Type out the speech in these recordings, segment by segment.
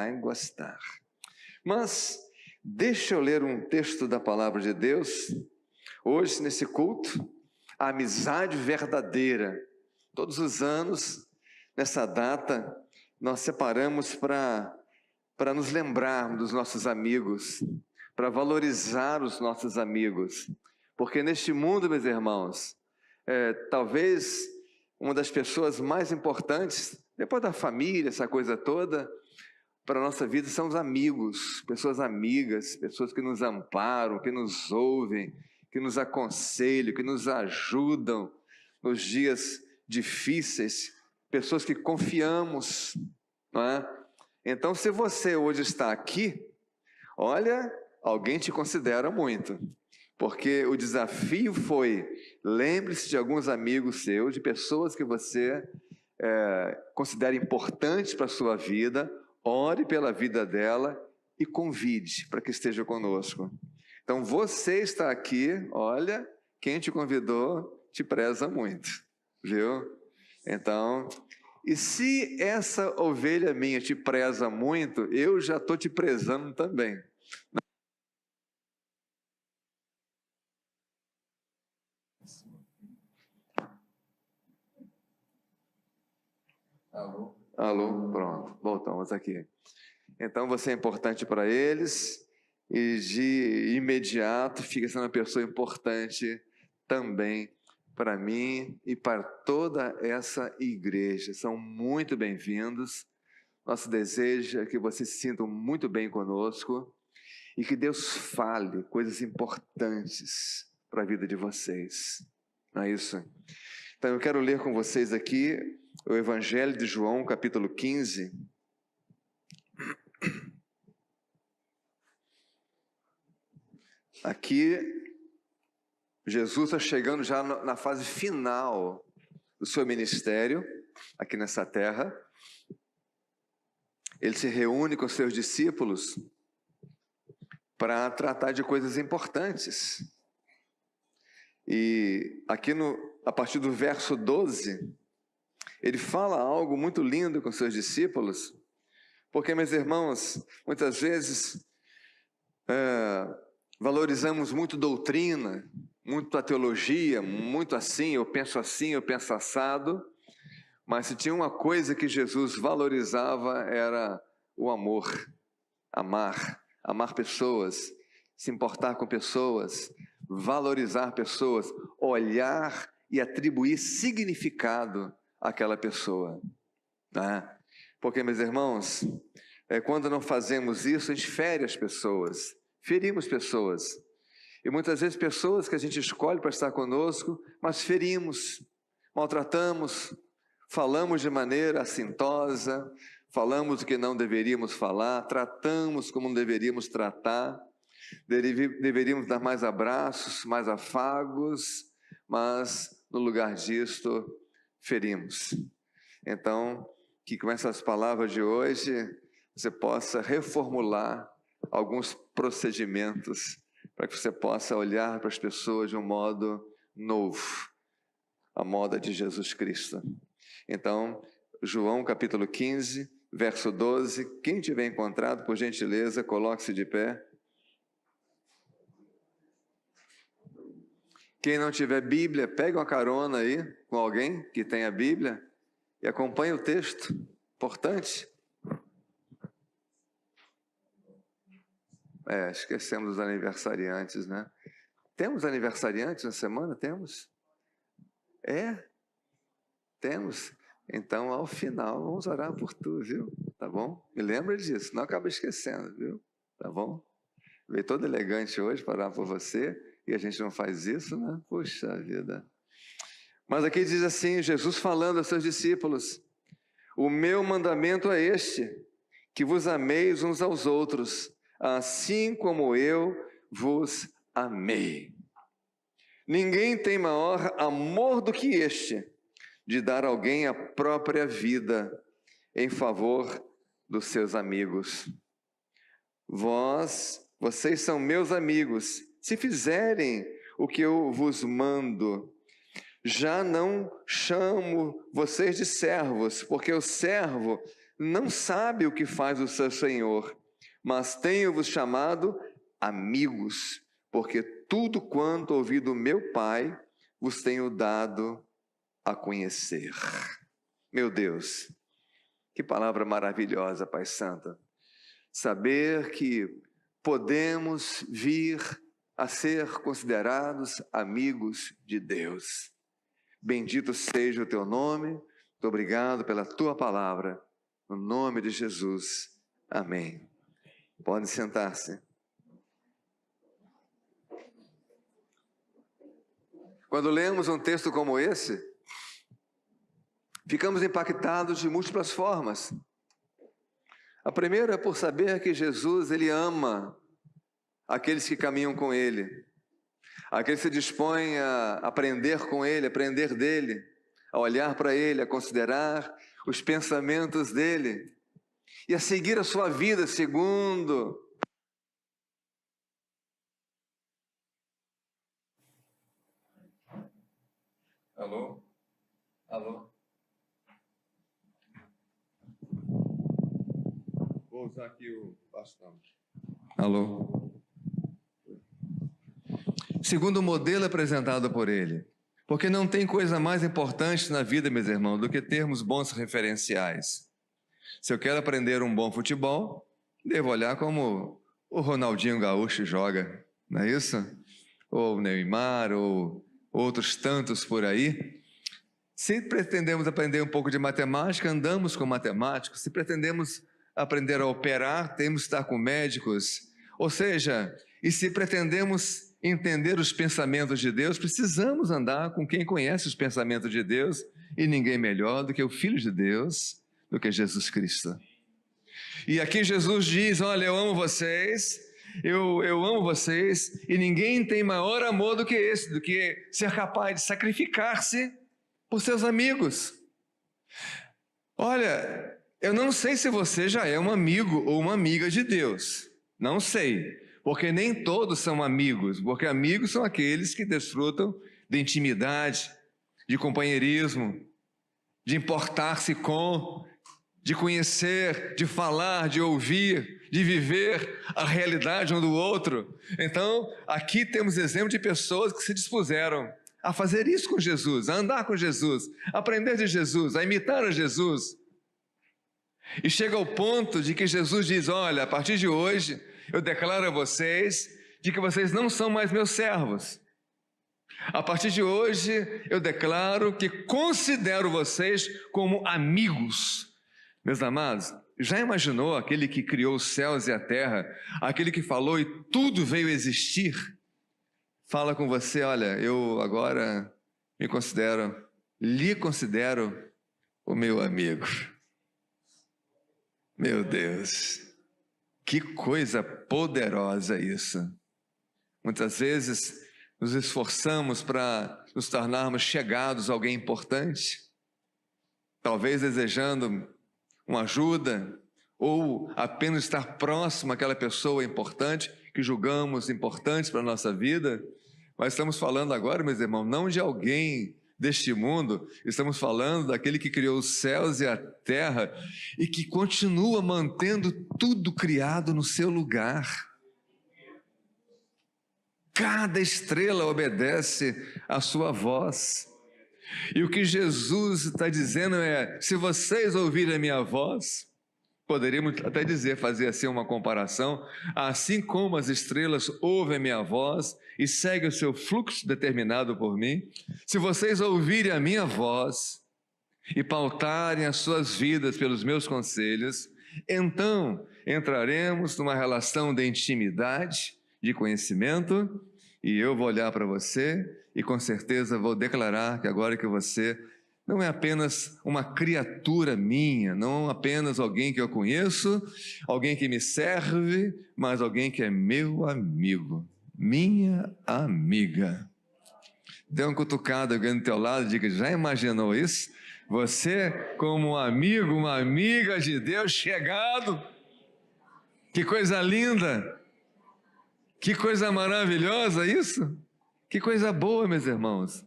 vai gostar. Mas deixa eu ler um texto da palavra de Deus. Hoje, nesse culto, a amizade verdadeira. Todos os anos, nessa data, nós separamos para nos lembrarmos dos nossos amigos, para valorizar os nossos amigos. Porque neste mundo, meus irmãos, talvez uma das pessoas mais importantes, depois da família, essa coisa toda, para a nossa vida são os amigos, pessoas amigas, pessoas que nos amparam, que nos ouvem, que nos aconselham, que nos ajudam nos dias difíceis, pessoas que confiamos, não é? Então, se você hoje está aqui, olha, alguém te considera muito, porque o desafio foi, lembre-se de alguns amigos seus, de pessoas que você considera importantes para a sua vida, ore pela vida dela e convide para que esteja conosco. Então, você está aqui, olha, quem te convidou te preza muito, viu? Então, e se essa ovelha minha te preza muito, eu já estou te prezando também. Alô, pronto, voltamos aqui. Então você é importante para eles e de imediato fica sendo uma pessoa importante também para mim e para toda essa igreja. São muito bem-vindos. Nosso desejo é que vocês se sintam muito bem conosco e que Deus fale coisas importantes para a vida de vocês. Não é isso? Então eu quero ler com vocês aqui o Evangelho de João, capítulo 15. Aqui, Jesus está chegando já na fase final do seu ministério, aqui nessa terra. Ele se reúne com seus discípulos para tratar de coisas importantes. E aqui, a partir do verso 12, ele fala algo muito lindo com seus discípulos, porque, meus irmãos, muitas vezes valorizamos muito doutrina, muito a teologia, muito assim, eu penso assado, mas se tinha uma coisa que Jesus valorizava era o amor, amar pessoas, se importar com pessoas, valorizar pessoas, olhar e atribuir significado àquela pessoa, né? Porque, meus irmãos, quando não fazemos isso, a gente fere as pessoas, ferimos pessoas. E muitas vezes pessoas que a gente escolhe para estar conosco, mas ferimos, maltratamos, falamos de maneira assintosa, falamos o que não deveríamos falar, tratamos como não deveríamos tratar, deveríamos dar mais abraços, mais afagos, mas no lugar disto, ferimos. Então, que com essas palavras de hoje, você possa reformular alguns procedimentos para que você possa olhar para as pessoas de um modo novo, a moda de Jesus Cristo. Então, João capítulo 15, verso 12, quem tiver encontrado, por gentileza, coloque-se de pé. Quem não tiver Bíblia, pega uma carona aí com alguém que tenha Bíblia e acompanhe o texto, importante. Esquecemos os aniversariantes, né? Temos aniversariantes na semana? Temos? Temos. Então, ao final, vamos orar por tu, viu? Tá bom? Me lembra disso, não acaba esquecendo, viu? Tá bom? Veio todo elegante hoje para orar por você e a gente não faz isso, né? Puxa vida. Mas aqui diz assim, Jesus falando aos seus discípulos: o meu mandamento é este, que vos ameis uns aos outros, assim como eu vos amei. Ninguém tem maior amor do que este, de dar a alguém a própria vida em favor dos seus amigos. Vocês são meus amigos, se fizerem o que eu vos mando. Já não chamo vocês de servos, porque o servo não sabe o que faz o seu Senhor, mas tenho-vos chamado amigos, porque tudo quanto ouvi do meu Pai vos tenho dado a conhecer. Meu Deus, que palavra maravilhosa, Pai Santo. Saber que podemos vir a ser considerados amigos de Deus. Bendito seja o teu nome, muito obrigado pela tua palavra, no nome de Jesus, amém. Pode sentar-se. Quando lemos um texto como esse, ficamos impactados de múltiplas formas. A primeira é por saber que Jesus, Ele ama aqueles que caminham com Ele, aqueles que se dispõem a aprender com Ele, a aprender dEle, a olhar para Ele, a considerar os pensamentos dEle e a seguir a sua vida segundo Alô? Alô? Vou usar aqui o bastão. Alô? Segundo o modelo apresentado por ele. Porque não tem coisa mais importante na vida, meus irmãos, do que termos bons referenciais. Se eu quero aprender um bom futebol, devo olhar como o Ronaldinho Gaúcho joga, não é isso? Ou o Neymar, ou outros tantos por aí. Se pretendemos aprender um pouco de matemática, andamos com matemáticos. Se pretendemos aprender a operar, temos que estar com médicos. Ou seja, e se pretendemos entender os pensamentos de Deus, precisamos andar com quem conhece os pensamentos de Deus, e ninguém melhor do que o Filho de Deus, do que Jesus Cristo. E aqui Jesus diz, olha, eu amo vocês, eu amo vocês, e ninguém tem maior amor do que esse, do que ser capaz de sacrificar-se por seus amigos. Olha, eu não sei se você já é um amigo ou uma amiga de Deus, não sei, porque nem todos são amigos, porque amigos são aqueles que desfrutam de intimidade, de companheirismo, de importar-se com, de conhecer, de falar, de ouvir, de viver a realidade um do outro. Então, aqui temos exemplo de pessoas que se dispuseram a fazer isso com Jesus, a andar com Jesus, a aprender de Jesus, a imitar a Jesus. E chega ao ponto de que Jesus diz, olha, a partir de hoje, eu declaro a vocês de que vocês não são mais meus servos. A partir de hoje, eu declaro que considero vocês como amigos. Meus amados, já imaginou aquele que criou os céus e a terra, aquele que falou e tudo veio existir? Fala com você, olha, eu agora lhe considero o meu amigo. Meu Deus, que coisa poderosa isso. Muitas vezes nos esforçamos para nos tornarmos chegados a alguém importante, talvez desejando uma ajuda ou apenas estar próximo àquela pessoa importante que julgamos importante para a nossa vida. Mas estamos falando agora, meus irmãos, não de alguém deste mundo, estamos falando daquele que criou os céus e a terra e que continua mantendo tudo criado no seu lugar. Cada estrela obedece à sua voz. E o que Jesus está dizendo é, se vocês ouvirem a minha voz, poderíamos até dizer, fazer assim uma comparação, assim como as estrelas ouvem a minha voz e seguem o seu fluxo determinado por mim, se vocês ouvirem a minha voz e pautarem as suas vidas pelos meus conselhos, então entraremos numa relação de intimidade, de conhecimento, e eu vou olhar para você e com certeza vou declarar que agora que você não é apenas uma criatura minha, não apenas alguém que eu conheço, alguém que me serve, mas alguém que é meu amigo, minha amiga. Dê uma cutucada alguém do teu lado e diga, já imaginou isso? Você como um amigo, uma amiga de Deus chegado, que coisa linda! Que coisa maravilhosa isso! Que coisa boa, meus irmãos!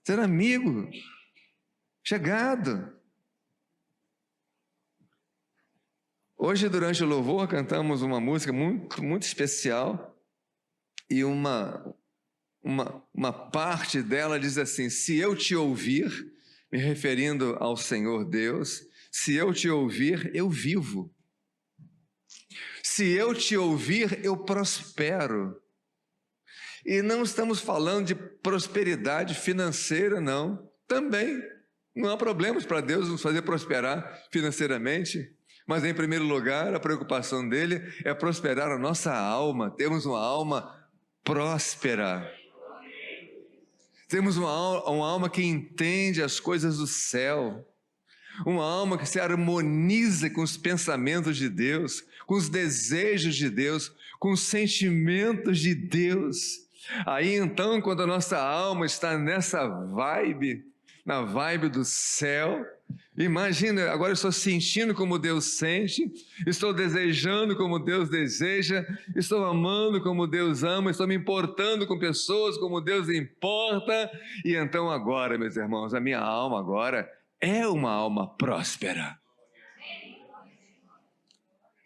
Ser amigo, chegado. Hoje, durante o louvor, cantamos uma música muito especial e uma parte dela diz assim: se eu te ouvir, me referindo ao Senhor Deus, se eu te ouvir, eu vivo. Se eu te ouvir, eu prospero. E não estamos falando de prosperidade financeira, não. Também não há problemas para Deus nos fazer prosperar financeiramente. Mas, em primeiro lugar, a preocupação dele é prosperar a nossa alma. Temos uma alma próspera. Temos uma alma que entende as coisas do céu. Uma alma que se harmoniza com os pensamentos de Deus, com os desejos de Deus, com os sentimentos de Deus. Aí então, quando a nossa alma está nessa vibe, na vibe do céu, imagina, agora eu estou sentindo como Deus sente, estou desejando como Deus deseja, estou amando como Deus ama, estou me importando com pessoas como Deus importa. E então agora, meus irmãos, a minha alma agora é uma alma próspera.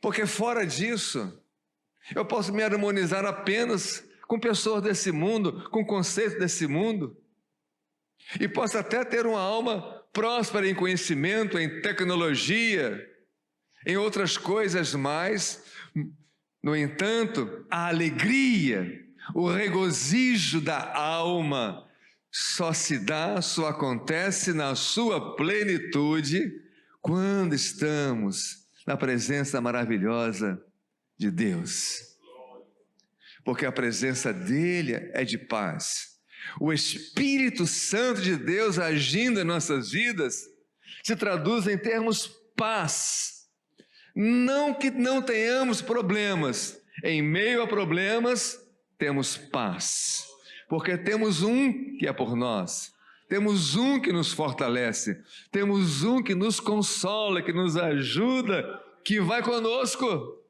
Porque fora disso, eu posso me harmonizar apenas com pessoas desse mundo, com conceitos desse mundo, e posso até ter uma alma próspera em conhecimento, em tecnologia, em outras coisas mais. No entanto, a alegria, o regozijo da alma só se dá, só acontece na sua plenitude quando estamos na presença maravilhosa de Deus. Porque a presença dele é de paz. O Espírito Santo de Deus agindo em nossas vidas se traduz em termos paz. Não que não tenhamos problemas. Em meio a problemas, temos paz. Porque temos um que é por nós. Temos um que nos fortalece. Temos um que nos consola, que nos ajuda, que vai conosco.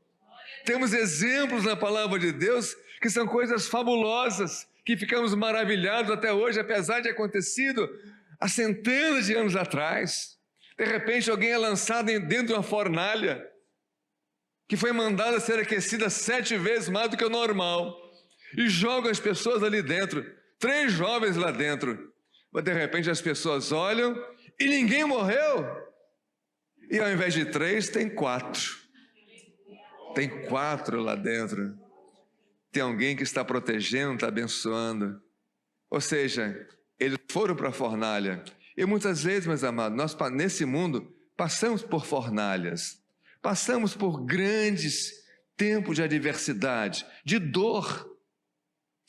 Temos exemplos na palavra de Deus que são coisas fabulosas, que ficamos maravilhados até hoje, apesar de acontecido há centenas de anos atrás. De repente alguém é lançado dentro de uma fornalha, que foi mandada ser aquecida 7 vezes mais do que o normal, e joga as pessoas ali dentro, 3 jovens lá dentro, mas de repente as pessoas olham e ninguém morreu, e ao invés de 3, tem 4. Tem 4 lá dentro. Tem alguém que está protegendo, está abençoando. Ou seja, eles foram para a fornalha. E muitas vezes, meus amados, nós nesse mundo passamos por fornalhas, passamos por grandes tempos de adversidade, de dor,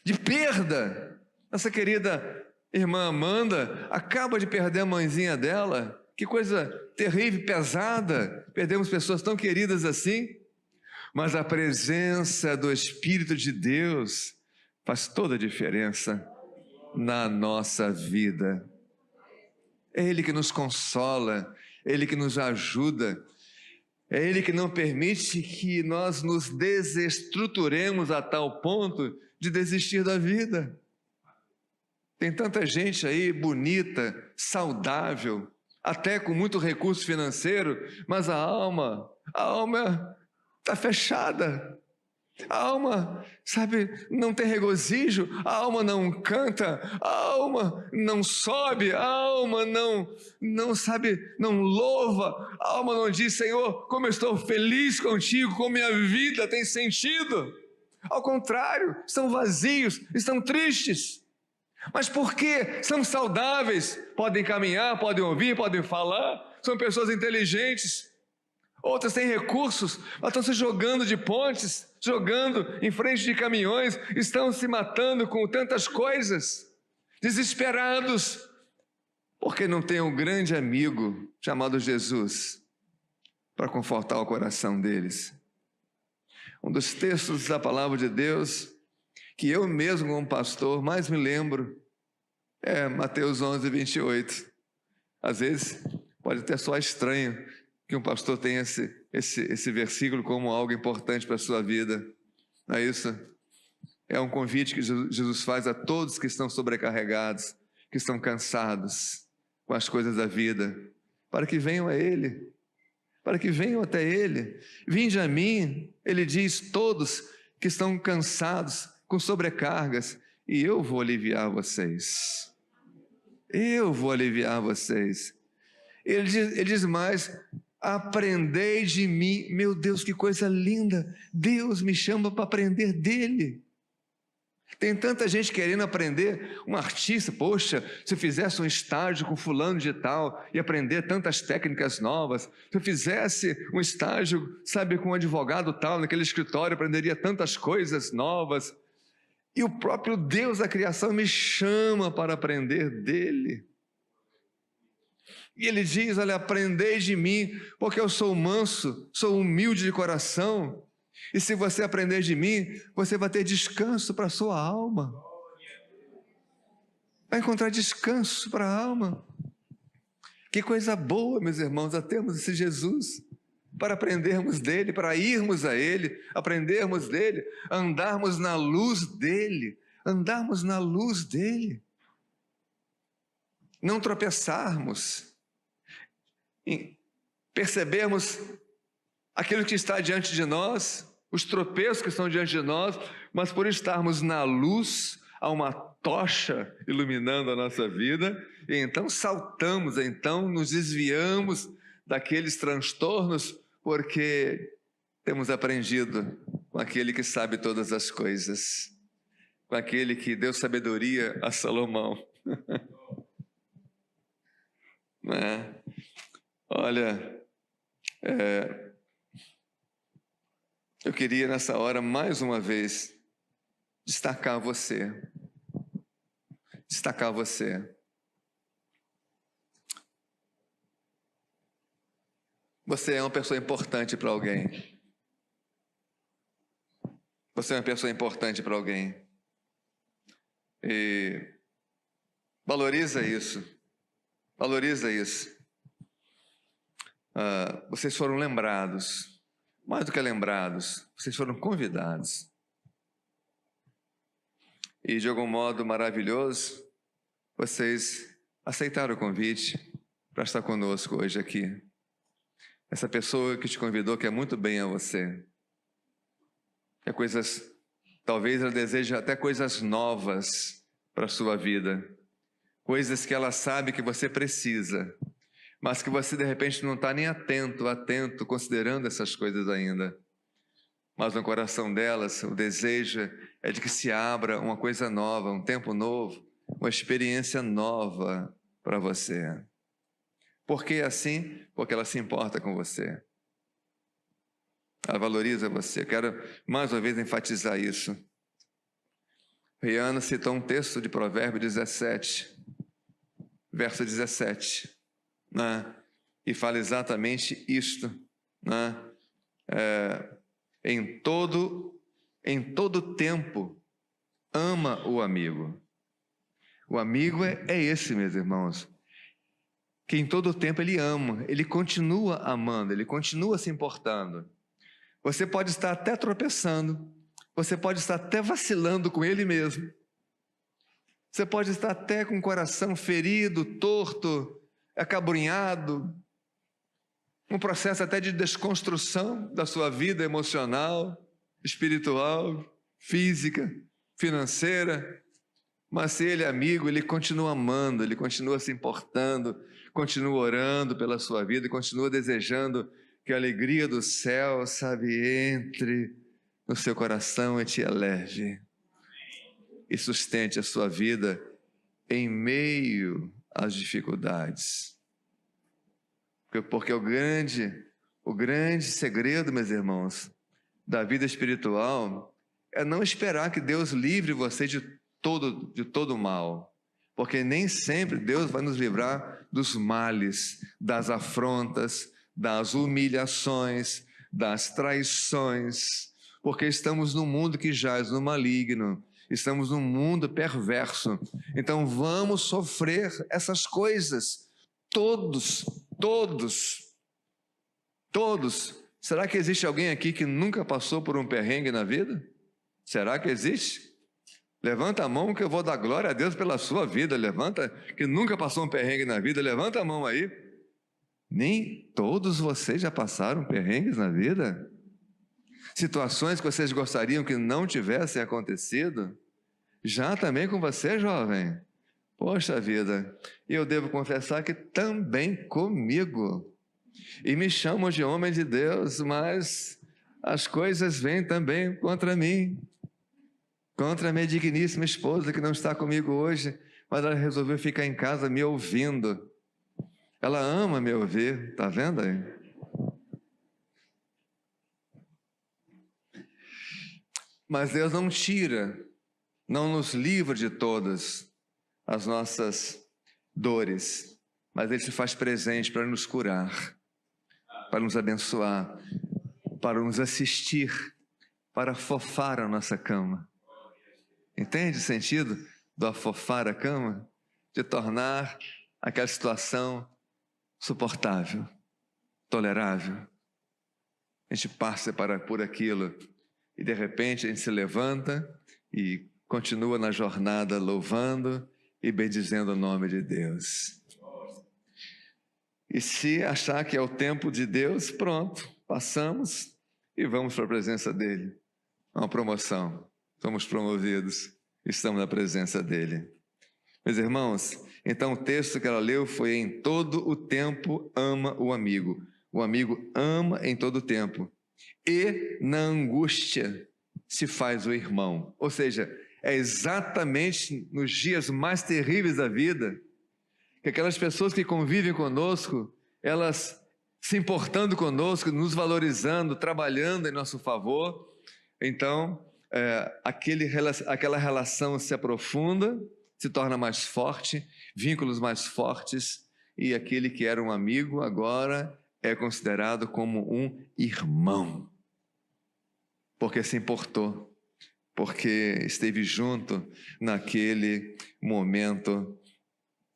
de perda. Nossa querida irmã Amanda acaba de perder a mãezinha dela. Que coisa terrível, pesada. Perdemos pessoas tão queridas assim. Mas a presença do Espírito de Deus faz toda a diferença na nossa vida. É Ele que nos consola, é Ele que nos ajuda, é Ele que não permite que nós nos desestruturemos a tal ponto de desistir da vida. Tem tanta gente aí bonita, saudável, até com muito recurso financeiro, mas a alma está fechada. A alma, sabe, não tem regozijo, a alma não canta, a alma não sobe, a alma não sabe, não louva, a alma não diz: Senhor, como eu estou feliz contigo, como minha vida tem sentido. Ao contrário, estão vazios, estão tristes. Mas por quê? São saudáveis, podem caminhar, podem ouvir, podem falar, são pessoas inteligentes. Outras têm recursos, mas estão se jogando de pontes, jogando em frente de caminhões, estão se matando com tantas coisas, desesperados, porque não tem um grande amigo chamado Jesus para confortar o coração deles. Um dos textos da palavra de Deus que eu mesmo como pastor mais me lembro é Mateus 11, 28. Às vezes pode até soar estranho que um pastor tenha esse versículo como algo importante para a sua vida. Não é isso? É um convite que Jesus faz a todos que estão sobrecarregados, que estão cansados com as coisas da vida, para que venham a Ele, para que venham até Ele. Vinde a mim, Ele diz, todos que estão cansados, com sobrecargas, e eu vou aliviar vocês. Eu vou aliviar vocês. Ele diz mais, aprendei de mim. Meu Deus, que coisa linda! Deus me chama para aprender dEle. Tem tanta gente querendo aprender, um artista, poxa, se eu fizesse um estágio com fulano de tal e aprender tantas técnicas novas, se eu fizesse um estágio, sabe, com um advogado tal, naquele escritório, aprenderia tantas coisas novas. E o próprio Deus da criação me chama para aprender dEle. E Ele diz, olha, aprendei de mim, porque eu sou manso, sou humilde de coração. E se você aprender de mim, você vai ter descanso para a sua alma. Vai encontrar descanso para a alma. Que coisa boa, meus irmãos, a termos esse Jesus, para aprendermos dEle, para irmos a Ele, aprendermos dEle, andarmos na luz dEle, andarmos na luz dEle. Não tropeçarmos, percebermos aquilo que está diante de nós, os tropeços que estão diante de nós, mas por estarmos na luz, há uma tocha iluminando a nossa vida, e então saltamos, então nos desviamos daqueles transtornos, porque temos aprendido com aquele que sabe todas as coisas, com aquele que deu sabedoria a Salomão. Não é? Olha, eu queria nessa hora, mais uma vez, destacar você. Destacar você. Você é uma pessoa importante para alguém. Você é uma pessoa importante para alguém. E valoriza isso. Valoriza isso. Vocês foram lembrados. Mais do que lembrados, vocês foram convidados. E de algum modo maravilhoso, vocês aceitaram o convite para estar conosco hoje aqui. Essa pessoa que te convidou quer muito bem a você. Quer coisas, talvez ela deseje até coisas novas para a sua vida. Coisas que ela sabe que você precisa, mas que você de repente não está nem atento, considerando essas coisas ainda. Mas no coração delas, o desejo é de que se abra uma coisa nova, um tempo novo, uma experiência nova para você. Por que assim? Porque ela se importa com você. Ela valoriza você. Eu quero mais uma vez enfatizar isso. Rihanna citou um texto de Provérbios 17, verso 17. Né? E fala exatamente isto, né? Em todo tempo ama o amigo. O amigo é esse, meus irmãos, que em todo tempo ele ama, ele continua amando, ele continua se importando. Você pode estar até tropeçando, você pode estar até vacilando com ele mesmo, você pode estar até com o coração ferido, torto, acabrunhado, um processo até de desconstrução da sua vida emocional, espiritual, física, financeira, mas se ele é amigo, ele continua amando, ele continua se importando, continua orando pela sua vida, continua desejando que a alegria do céu, sabe, entre no seu coração e te eleve e sustente a sua vida em meio às dificuldades. Porque o grande segredo, meus irmãos, da vida espiritual é não esperar que Deus livre você de todo o mal. Porque nem sempre Deus vai nos livrar dos males, das afrontas, das humilhações, das traições. Porque estamos num mundo que jaz no maligno. Estamos num mundo perverso. Então vamos sofrer essas coisas. Todos. Será que existe alguém aqui que nunca passou por um perrengue na vida? Será que existe? Levanta a mão que eu vou dar glória a Deus pela sua vida. Levanta, que nunca passou um perrengue na vida. Levanta a mão aí. Nem todos vocês já passaram perrengues na vida? Situações que vocês gostariam que não tivessem acontecido? Já também com você, jovem? Poxa vida, eu devo confessar que também comigo. E me chamam de homem de Deus, mas as coisas vêm também contra mim. Contra a minha digníssima esposa que não está comigo hoje, mas ela resolveu ficar em casa me ouvindo. Ela ama me ouvir, tá vendo aí? Mas Deus não tira, não nos livra de todas as nossas dores, mas Ele se faz presente para nos curar, para nos abençoar, para nos assistir, para afofar a nossa cama. Entende o sentido do afofar a cama? De tornar aquela situação suportável, tolerável. A gente passa por aquilo e de repente a gente se levanta e continua na jornada louvando e bendizendo o nome de Deus. E se achar que é o tempo de Deus, pronto, passamos e vamos para a presença dEle. Uma promoção, somos promovidos, estamos na presença dEle. Meus irmãos, então o texto que ela leu foi: em todo o tempo ama o amigo. O amigo ama em todo o tempo. E na angústia se faz o irmão. Ou seja, é exatamente nos dias mais terríveis da vida que aquelas pessoas que convivem conosco, elas se importando conosco, nos valorizando, trabalhando em nosso favor, então aquela relação se aprofunda, se torna mais forte, vínculos mais fortes, e aquele que era um amigo agora é considerado como um irmão, porque se importou, porque esteve junto naquele momento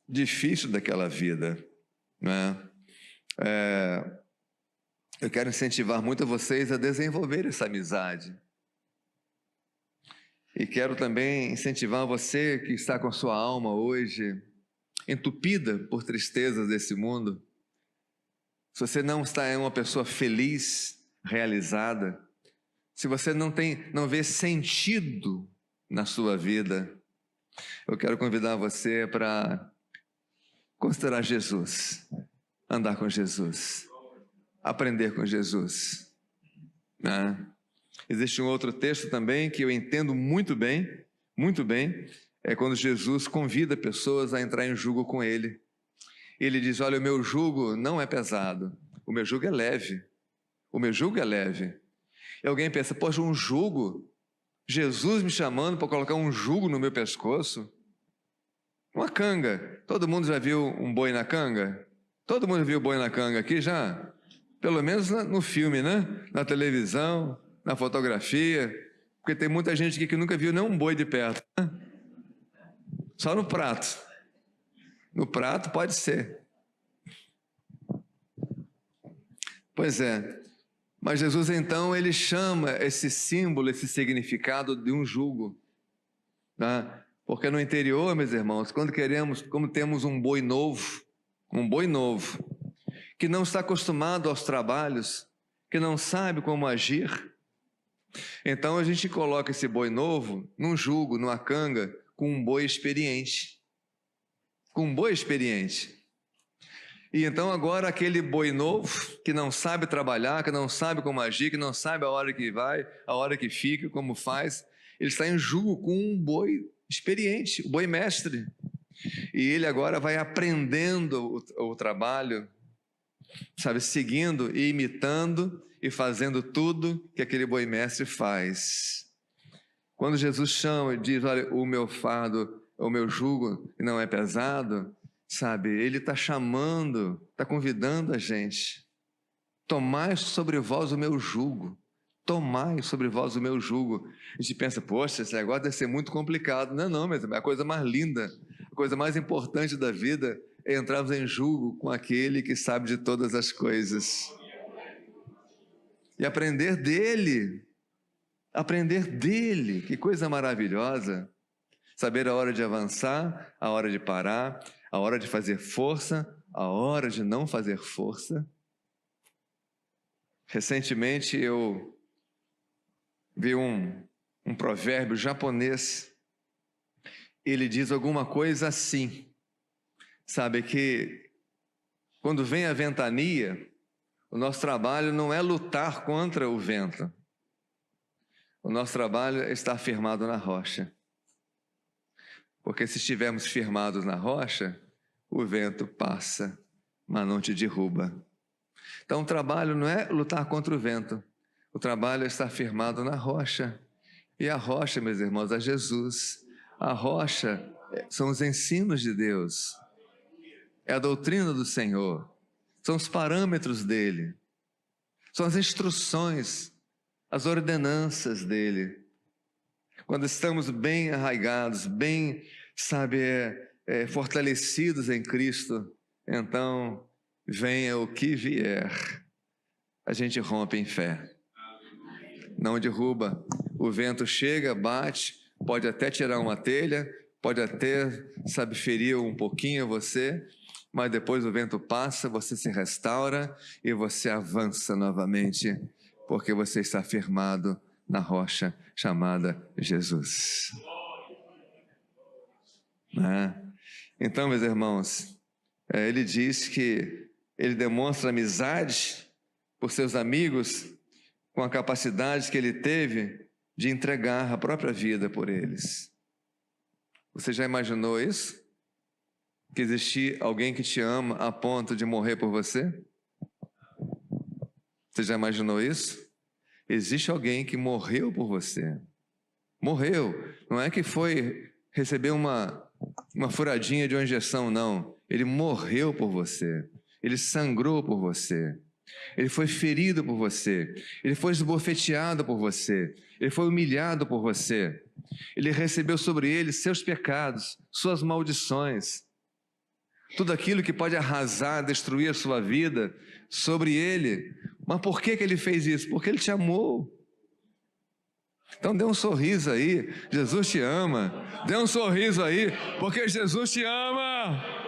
difícil daquela vida, né? Eu quero incentivar muito vocês a desenvolver essa amizade. E quero também incentivar você que está com a sua alma hoje entupida por tristezas desse mundo. Se você não está uma pessoa feliz, realizada, se você não vê sentido na sua vida, eu quero convidar você para considerar Jesus, andar com Jesus, aprender com Jesus, né? Existe um outro texto também que eu entendo muito bem, é quando Jesus convida pessoas a entrar em jugo com Ele. Ele diz: olha, o meu jugo não é pesado, o meu jugo é leve, o meu jugo é leve. E alguém pensa: poxa, um jugo? Jesus me chamando para colocar um jugo no meu pescoço? Uma canga. Todo mundo já viu um boi na canga? Todo mundo viu boi na canga aqui já? Pelo menos no filme, né? Na televisão, na fotografia, porque tem muita gente aqui que nunca viu nem um boi de perto, né? Só no prato. No prato pode ser. Pois é. Mas Jesus então, ele chama esse símbolo, esse significado de um jugo, tá? Porque no interior, meus irmãos, como temos um boi novo, que não está acostumado aos trabalhos, que não sabe como agir, então a gente coloca esse boi novo num jugo, numa canga, com um boi experiente. E então agora aquele boi novo, que não sabe trabalhar, que não sabe como agir, que não sabe a hora que vai, a hora que fica, como faz, ele está em jugo com um boi experiente, o boi mestre. E ele agora vai aprendendo o trabalho, sabe, seguindo e imitando e fazendo tudo que aquele boi mestre faz. Quando Jesus chama e diz: olha, o meu fardo, o meu jugo não é pesado, sabe, ele está chamando, está convidando a gente: tomai sobre vós o meu jugo, tomai sobre vós o meu jugo. A gente pensa: poxa, esse negócio deve ser muito complicado. Não, mas é a coisa mais linda, a coisa mais importante da vida é entrarmos em jugo com aquele que sabe de todas as coisas e aprender dele, que coisa maravilhosa, saber a hora de avançar, a hora de parar, a hora de fazer força, a hora de não fazer força. Recentemente eu vi um provérbio japonês. Ele diz alguma coisa assim, sabe, que quando vem a ventania, o nosso trabalho não é lutar contra o vento. O nosso trabalho é estar firmado na rocha. Porque se estivermos firmados na rocha, o vento passa, mas não te derruba. Então o trabalho não é lutar contra o vento. O trabalho é estar firmado na rocha. E a rocha, meus irmãos, é Jesus. A rocha são os ensinos de Deus. É a doutrina do Senhor. São os parâmetros dele. São as instruções, as ordenanças dele. Quando estamos bem arraigados, bem, fortalecidos em Cristo, então, venha o que vier, a gente rompe em fé. Não derruba. O vento chega, bate, pode até tirar uma telha, pode até, ferir um pouquinho você, mas depois o vento passa, você se restaura e você avança novamente, porque você está firmado na rocha chamada Jesus. Então, meus irmãos, ele diz que ele demonstra amizade por seus amigos com a capacidade que ele teve de entregar a própria vida por eles. Você já imaginou isso? Que existia alguém que te ama a ponto de morrer por você? Você já imaginou isso? Existe alguém que morreu por você. Morreu. Não é que foi receber uma furadinha de uma injeção, não. Ele morreu por você. Ele sangrou por você. Ele foi ferido por você. Ele foi esbofeteado por você. Ele foi humilhado por você. Ele recebeu sobre ele seus pecados, suas maldições. Tudo aquilo que pode arrasar, destruir a sua vida, sobre ele. Mas por que ele fez isso? Porque ele te amou. Então dê um sorriso aí, Jesus te ama. Dê um sorriso aí, porque Jesus te ama.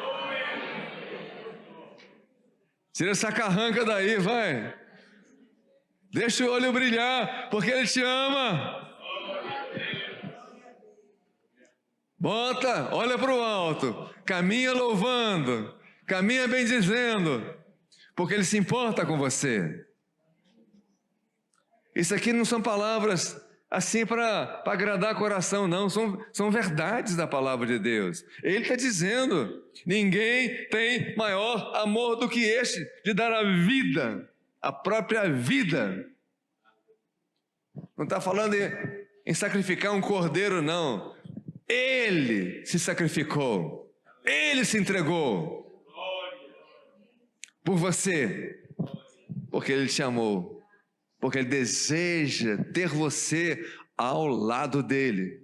Tira essa carranca daí, vai. Deixa o olho brilhar, porque Ele te ama. Bota, olha para o alto, caminha louvando, caminha bendizendo, porque Ele se importa com você. Isso aqui não são palavras assim para agradar o coração, não, são verdades da palavra de Deus. Ele está dizendo, ninguém tem maior amor do que este, de dar a vida, a própria vida. Não está falando em sacrificar um cordeiro, não. Ele se sacrificou, Ele se entregou por você, porque Ele te amou. Porque Ele deseja ter você ao lado dEle.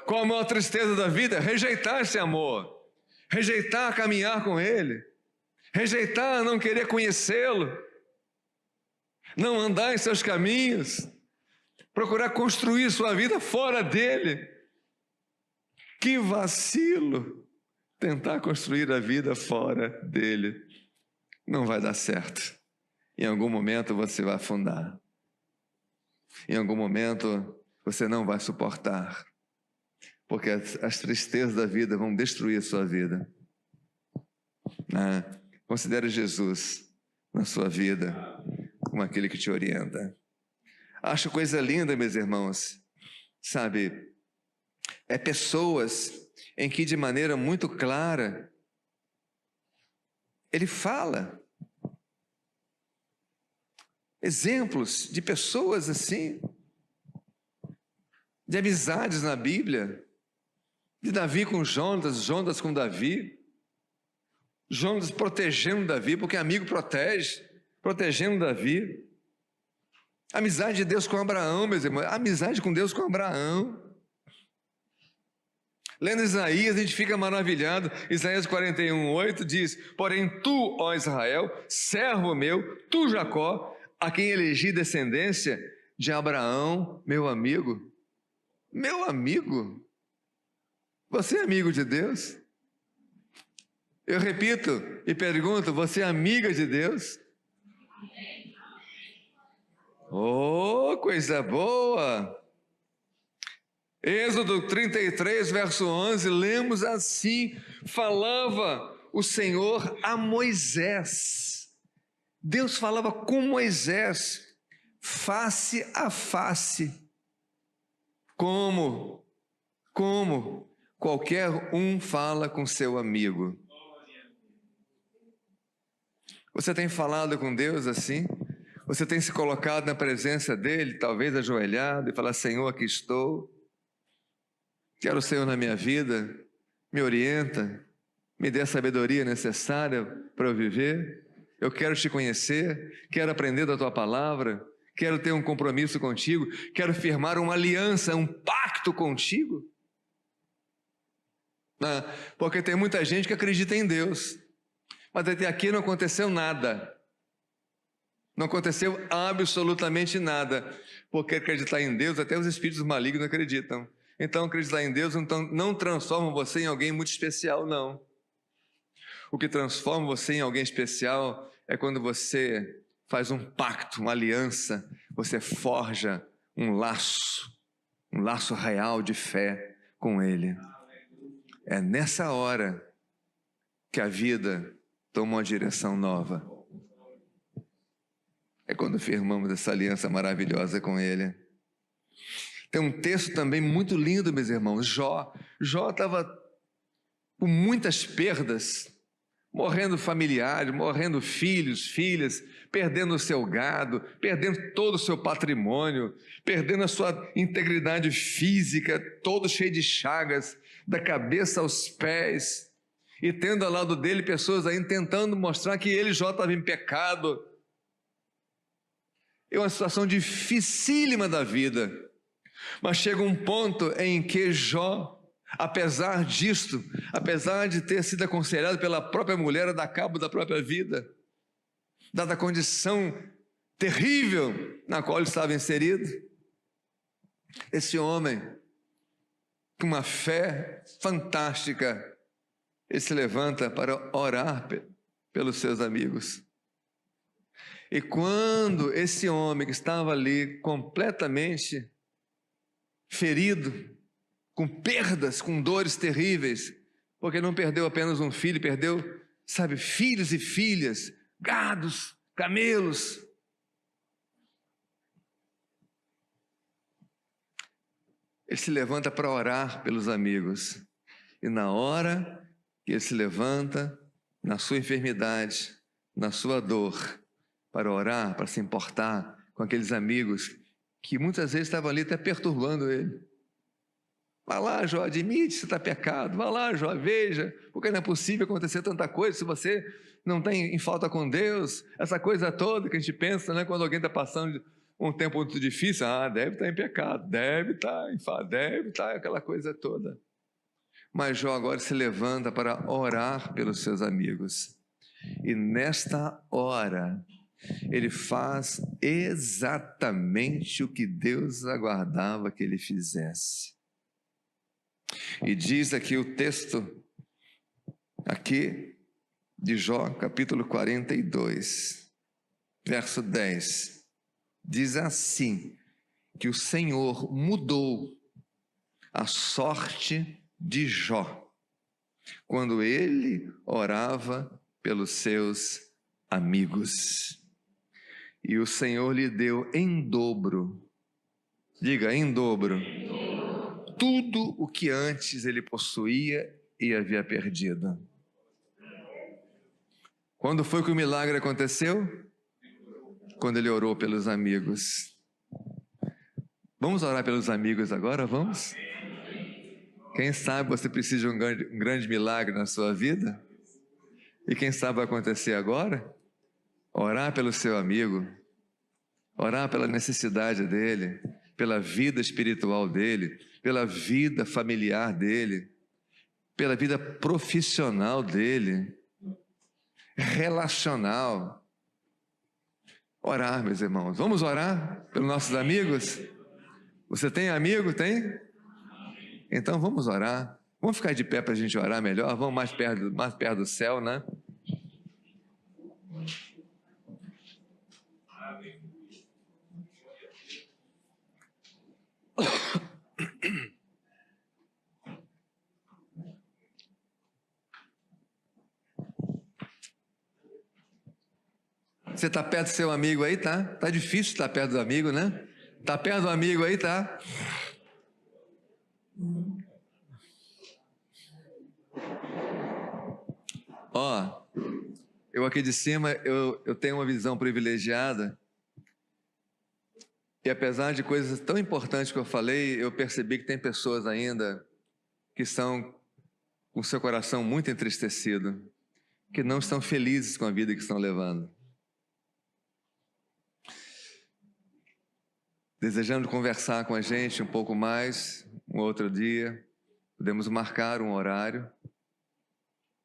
Qual a maior tristeza da vida? Rejeitar esse amor. Rejeitar caminhar com Ele. Rejeitar não querer conhecê-lo. Não andar em seus caminhos. Procurar construir sua vida fora dEle. Que vacilo tentar construir a vida fora dEle. Não vai dar certo. Em algum momento você vai afundar. Em algum momento você não vai suportar, porque as tristezas da vida vão destruir a sua vida. Considere Jesus na sua vida como aquele que te orienta. Acho coisa linda, meus irmãos, é pessoas em que de maneira muito clara Ele fala. Exemplos de pessoas assim, de amizades na Bíblia, de Davi com Jonas, Jonas com Davi, Jonas protegendo Davi, porque amigo protege, protegendo Davi. Amizade de Deus com Abraão, meus irmãos, amizade com Deus com Abraão. Lendo Isaías, a gente fica maravilhado. Isaías 41:8 diz: porém tu, ó Israel, servo meu, tu Jacó, a quem elegi descendência de Abraão, meu amigo. Meu amigo? Você é amigo de Deus? Eu repito e pergunto, você é amiga de Deus? Oh, coisa boa! Êxodo 33, verso 11, lemos assim, falava o Senhor a Moisés. Deus falava com Moisés, face a face, como qualquer um fala com seu amigo. Você tem falado com Deus assim? Você tem se colocado na presença dEle, talvez ajoelhado, e falar, Senhor, aqui estou, quero o Senhor na minha vida, me orienta, me dê a sabedoria necessária para eu viver, eu quero te conhecer, quero aprender da Tua palavra, quero ter um compromisso contigo, quero firmar uma aliança, um pacto contigo. Porque tem muita gente que acredita em Deus, mas até aqui não aconteceu nada. Não aconteceu absolutamente nada. Porque acreditar em Deus, até os espíritos malignos acreditam. Então acreditar em Deus não transforma você em alguém muito especial, não. O que transforma você em alguém especial é quando você faz um pacto, uma aliança, você forja um laço real de fé com Ele. É nessa hora que a vida toma uma direção nova. É quando firmamos essa aliança maravilhosa com Ele. Tem um texto também muito lindo, meus irmãos. Jó estava com muitas perdas, morrendo familiares, morrendo filhos, filhas, perdendo o seu gado, perdendo todo o seu patrimônio, perdendo a sua integridade física, todo cheio de chagas, da cabeça aos pés, e tendo ao lado dele pessoas ainda tentando mostrar que ele, Jó, estava em pecado. É uma situação dificílima da vida, mas chega um ponto em que Jó, apesar disto, apesar de ter sido aconselhado pela própria mulher a dar cabo da própria vida, dada a condição terrível na qual ele estava inserido, esse homem, com uma fé fantástica, ele se levanta para orar pelos seus amigos. E quando esse homem que estava ali completamente ferido, com perdas, com dores terríveis, porque não perdeu apenas um filho, perdeu, filhos e filhas, gados, camelos. Ele se levanta para orar pelos amigos. E na hora que ele se levanta, na sua enfermidade, na sua dor, para orar, para se importar com aqueles amigos que muitas vezes estavam ali até perturbando ele. Vá lá, Jó, admite se está pecado. Vá lá, Jó, veja, porque não é possível acontecer tanta coisa se você não está em falta com Deus. Essa coisa toda que a gente pensa, né, quando alguém está passando um tempo muito difícil, deve estar em pecado, deve estar em falta, deve estar aquela coisa toda. Mas Jó agora se levanta para orar pelos seus amigos. E nesta hora, ele faz exatamente o que Deus aguardava que ele fizesse. E diz aqui o texto, aqui de Jó, capítulo 42, verso 10. Diz assim, que o Senhor mudou a sorte de Jó, quando ele orava pelos seus amigos. E o Senhor lhe deu em dobro, diga, em dobro, tudo o que antes ele possuía e havia perdido. Quando foi que o milagre aconteceu? Quando ele orou pelos amigos. Vamos orar pelos amigos agora, vamos? Quem sabe você precisa de um grande milagre na sua vida? E quem sabe vai acontecer agora? Orar pelo seu amigo, orar pela necessidade dele, pela vida espiritual dele, pela vida familiar dele, pela vida profissional dele, relacional. Orar, meus irmãos. Vamos orar pelos nossos amigos? Você tem amigo? Tem? Então vamos orar. Vamos ficar de pé para a gente orar melhor? Vamos mais perto do céu, né? Você está perto do seu amigo aí, tá? Tá difícil estar perto do amigo, né? Tá perto do amigo aí, tá? Ó, eu aqui de cima, eu tenho uma visão privilegiada. E apesar de coisas tão importantes que eu falei, eu percebi que tem pessoas ainda que estão com seu coração muito entristecido, que não estão felizes com a vida que estão levando. Desejando conversar com a gente um pouco mais, um outro dia, podemos marcar um horário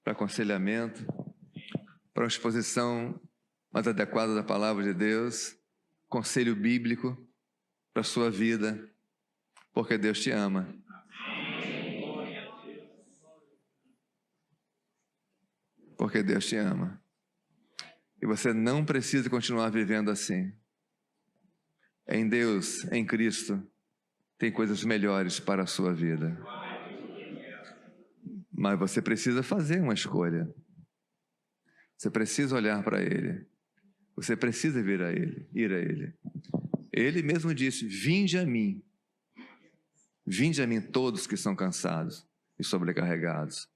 para aconselhamento, para uma exposição mais adequada da palavra de Deus, conselho bíblico para a sua vida, porque Deus te ama. Porque Deus te ama. E você não precisa continuar vivendo assim. Em Deus, em Cristo, tem coisas melhores para a sua vida. Mas você precisa fazer uma escolha. Você precisa olhar para Ele. Você precisa ir a Ele. Ele mesmo disse: vinde a mim. Vinde a mim todos que são cansados e sobrecarregados,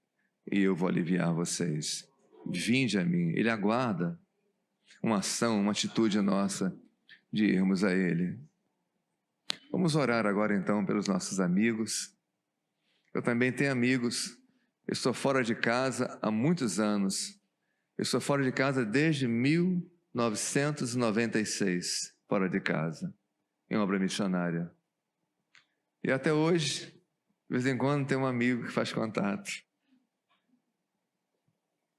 e eu vou aliviar vocês. Vinde a mim. Ele aguarda uma ação, uma atitude nossa de irmos a Ele. Vamos orar agora então pelos nossos amigos. Eu também tenho amigos. Eu estou fora de casa há muitos anos. Eu estou fora de casa desde 1996, fora de casa, em obra missionária. E até hoje, de vez em quando, tem um amigo que faz contato.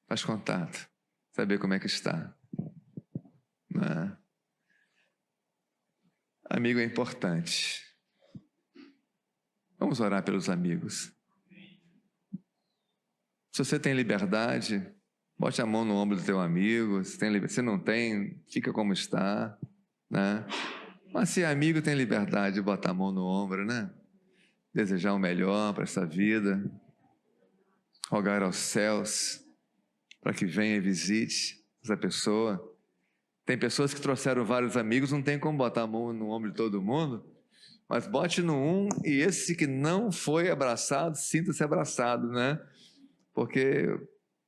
Faz contato. Saber como é que está. Né? Amigo é importante. Vamos orar pelos amigos. Se você tem liberdade, bote a mão no ombro do teu amigo. Se não tem, fica como está. Né? Mas se é amigo, tem liberdade de botar a mão no ombro, né? Desejar o melhor para essa vida. Rogar aos céus para que venha e visite essa pessoa. Tem pessoas que trouxeram vários amigos, não tem como botar a mão no ombro de todo mundo, mas bote no um, e esse que não foi abraçado, sinta-se abraçado, né? Porque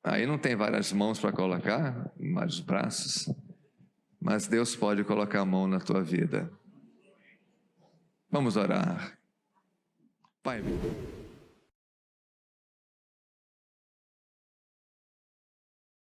aí não tem várias mãos para colocar, vários braços, mas Deus pode colocar a mão na tua vida. Vamos orar. Pai,